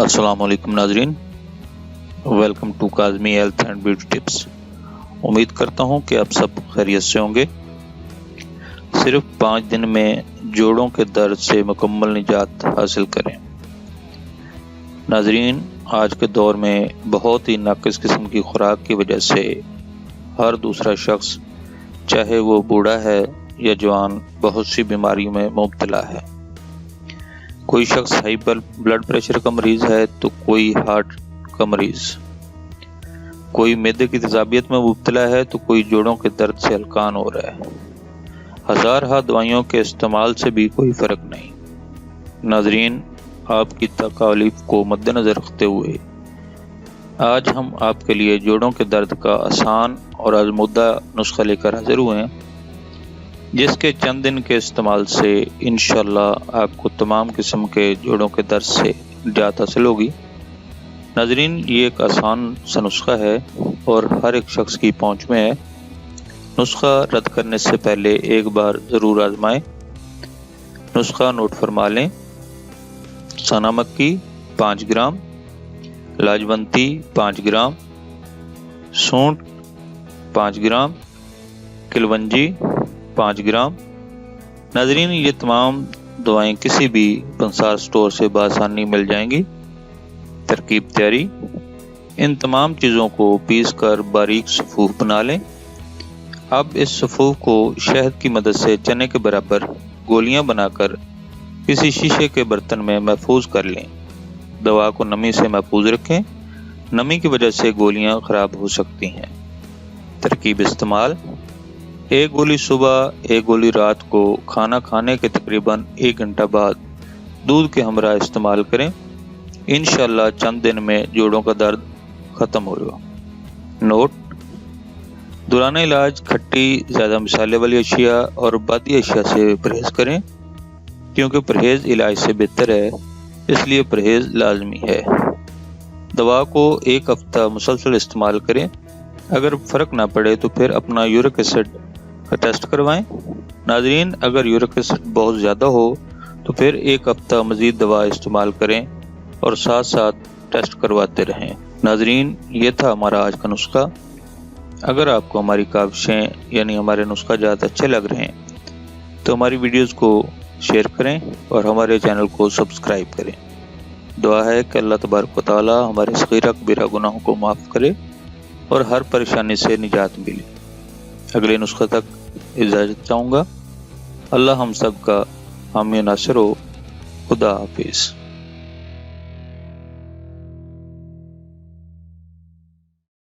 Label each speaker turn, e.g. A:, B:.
A: अस्सलाम वालेकुम नाजरीन, welcome to Kazmi health and beauty tips. उम्मीद करता हूँ कि आप सब खैरियत से होंगे। सिर्फ 5 दिन में जोड़ों के दर्द से मुकम्मल निजात हासिल करें। नाजरीन, आज के दौर में बहुत ही नाक़िस किस्म की खुराक की वजह से हर दूसरा शख्स, चाहे वो बूढ़ा है या जवान, बहुत सी बीमारियों में मुब्तला है। कोई शख्स हाई ब्लड प्रेशर का मरीज़ है तो कोई हार्ट का मरीज़, कोई मैदे की तेज़ाबियत में मुब्तला है तो कोई जोड़ों के दर्द से हलकान हो रहा है। हज़ार दवाइयों के इस्तेमाल से भी कोई फ़र्क नहीं। नाजरीन, आपकी तकालीफ को मद्देनज़र रखते हुए आज हम आपके लिए जोड़ों के दर्द का आसान और आज़मूदा नुस्खा लेकर हाजिर हुए हैं, जिसके चंद दिन के इस्तेमाल से इंशाअल्लाह आपको तमाम किस्म के जोड़ों के दर्द से निजात हासिल होगी। नाजरीन, ये एक आसान सा नुस्खा है और हर एक शख्स की पहुंच में है। नुस्खा रद्द करने से पहले एक बार ज़रूर आजमाएं। नुस्खा नोट फरमा लें। सना मक्की 5 ग्राम, लाजवंती 5 ग्राम, सूंठ 5 ग्राम, किलवंजी 5 ग्राम। नाजरीन, ये तमाम दवाएं किसी भी पंसार स्टोर से बआसानी मिल जाएंगी। तरकीब तैयारी: इन तमाम चीज़ों को पीस कर बारीक सफ़ूफ बना लें। अब इस सफ़ूफ को शहद की मदद से चने के बराबर गोलियां बनाकर किसी शीशे के बर्तन में महफूज कर लें। दवा को नमी से महफूज रखें। नमी की वजह से गोलियां ख़राब हो सकती हैं। तरकीब इस्तेमाल: 1 गोली सुबह, 1 गोली रात को खाना खाने के तकरीबन 1 घंटा बाद दूध के हमरा इस्तेमाल करें। इंशाअल्लाह चंद दिन में जोड़ों का दर्द ख़त्म होगा। नोट: दौरान इलाज खट्टी, ज़्यादा मसाले वाली अशिया और बादी अशिया से परहेज़ करें, क्योंकि परहेज़ इलाज से बेहतर है, इसलिए परहेज़ लाजमी है। दवा को 1 हफ्ता मुसलसल इस्तेमाल करें। अगर फ़र्क ना पड़े तो फिर अपना यूरिक एसिड का टेस्ट करवाएं। नाजरीन, अगर यूरिक एसिड बहुत ज़्यादा हो तो फिर 1 हफ्ता मज़ीद दवा इस्तेमाल करें और साथ साथ टेस्ट करवाते रहें। नाजरीन, ये था हमारा आज का नुस्खा। अगर आपको हमारी काविशें यानी हमारे नुस्खा ज़्यादा अच्छे लग रहे हैं तो हमारी वीडियोज़ को शेयर करें और हमारे चैनल को सब्सक्राइब करें। दुआ है कि अल्लाह तबारक व तआला हमारे सगीरा कबीरा गुनाहों को माफ़ करे और हर परेशानी से निजात मिले। अगले नुस्खे तक इजाज़त चाहूँगा। अल्लाह हम सब का हामी नासिर हो। खुदा हाफिज़।